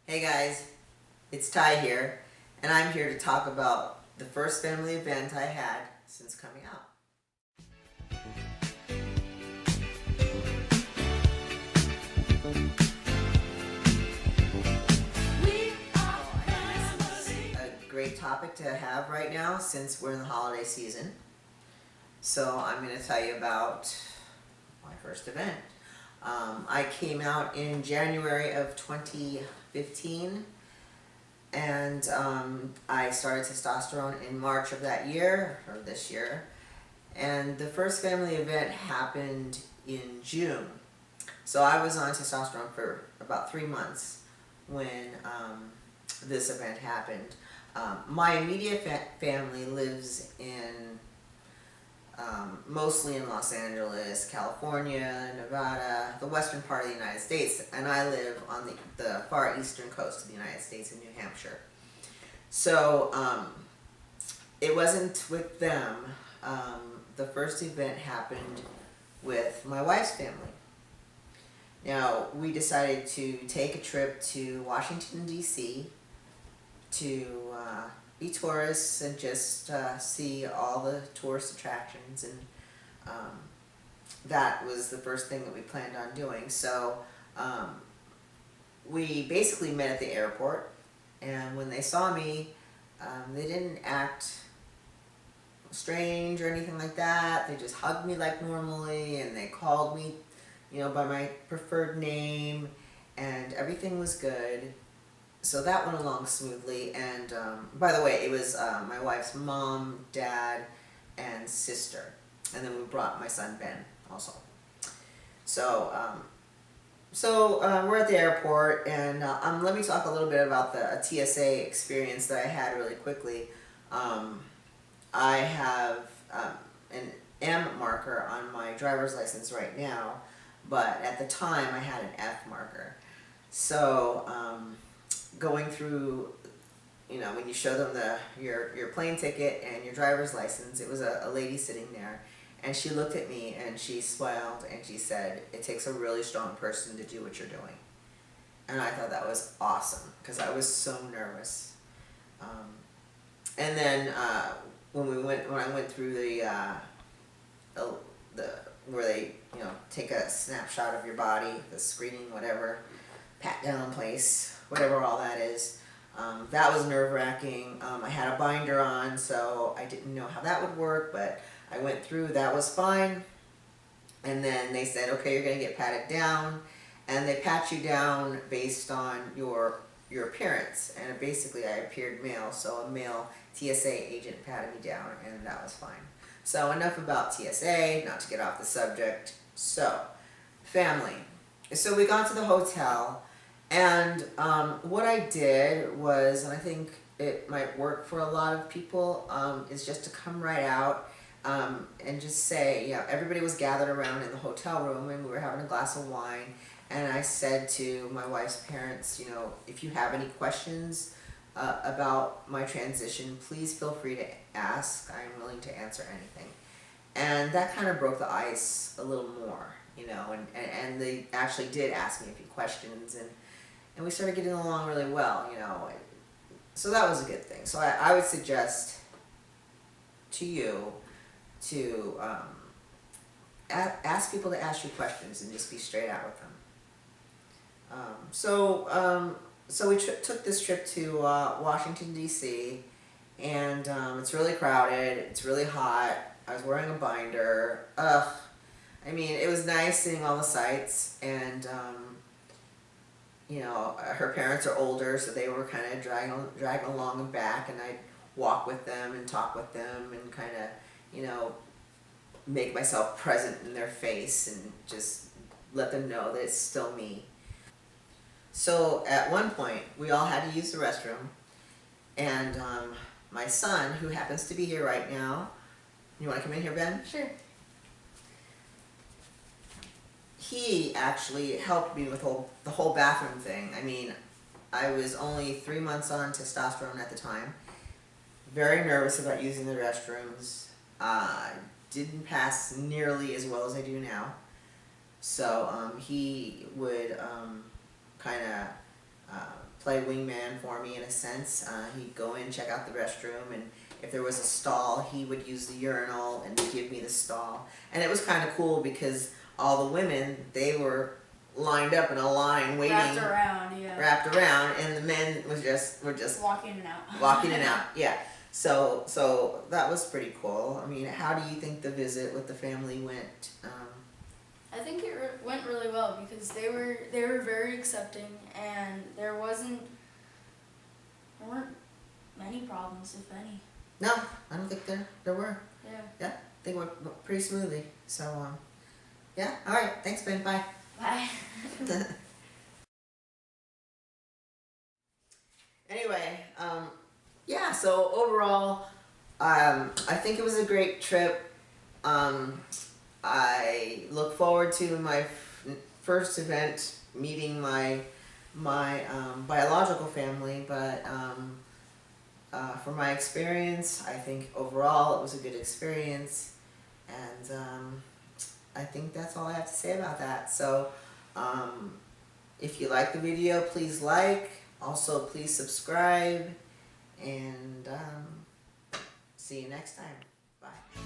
Hey guys, it's Ty here, and I'm here to talk about the first family event I had since coming out. This is a great topic to have right now since we're in the holiday season. So I'm going to tell you about my first event. I came out in January of 2015, and I started testosterone in March of that year, or this year. And the first family event happened in June. So I was on testosterone for about 3 months when this event happened. My immediate family lives in mostly in Los Angeles, California, Nevada, the western part of the United States, and I live on the far eastern coast of the United States in New Hampshire. So it wasn't with them. The first event happened with my wife's family. Now, we decided to take a trip to Washington, D.C. to be tourists and just see all the tourist attractions, and that was the first thing that we planned on doing. So we basically met at the airport, and when they saw me, they didn't act strange or anything like that. They just hugged me like normally, and they called me, by my preferred name, and everything was good. So that went along smoothly. And by the way, it was my wife's mom, dad, and sister, and then we brought my son Ben also. So we're at the airport, and let me talk a little bit about the TSA experience that I had really quickly. I have an M marker on my driver's license right now, but at the time I had an F marker. So going through, when you show them your plane ticket and your driver's license, it was a lady sitting there, and she looked at me and she smiled and she said, "It takes a really strong person to do what you're doing." And I thought that was awesome because I was so nervous. And then when I went through the where they take a snapshot of your body, the screening, whatever, pat down place, whatever all that is. That was nerve-wracking. I had a binder on, so I didn't know how that would work, but I went through. That was fine. And then they said, "Okay, you're going to get patted down," and they pat you down based on your appearance. And basically, I appeared male, so a male TSA agent patted me down, and that was fine. So enough about TSA, not to get off the subject. So, family. So we got to the hotel, and what I did was, and I think it might work for a lot of people, is just to come right out and just say, everybody was gathered around in the hotel room, and we were having a glass of wine, and I said to my wife's parents, if you have any questions about my transition, please feel free to ask. I'm willing to answer anything. And that kind of broke the ice a little more, and they actually did ask me a few questions, and we started getting along really well, So that was a good thing. So I would suggest to you to ask people to ask you questions and just be straight out with them. So we took this trip to Washington, D.C., and it's really crowded, it's really hot, I was wearing a binder. It was nice seeing all the sights, and her parents are older, so they were kind of dragging along and back, and I'd walk with them and talk with them and kind of, make myself present in their face and just let them know that it's still me. So at one point, we all had to use the restroom, and my son, who happens to be here right now, you want to come in here, Ben? Sure. He actually helped me with the whole bathroom thing. I was only 3 months on testosterone at the time, very nervous about using the restrooms, didn't pass nearly as well as I do now. So he would kind of play wingman for me in a sense. He'd go in, check out the restroom, and if there was a stall, he would use the urinal and give me the stall. And it was kind of cool because all the women, they were lined up in a line waiting, wrapped around, and the men were just walking in and out. Walking in and out, yeah. So that was pretty cool. I mean, how do you think the visit with the family went? I think it went really well because they were very accepting, and there weren't many problems, if any. No, I don't think there were. Yeah. Yeah, they went pretty smoothly. So yeah. All right. Thanks, Ben. Bye. Bye. Anyway, yeah. So overall, I think it was a great trip. I look forward to my first event, meeting my biological family, but from my experience, I think overall it was a good experience, and I think that's all I have to say about that. So if you like the video, please like, also please subscribe, and see you next time. Bye.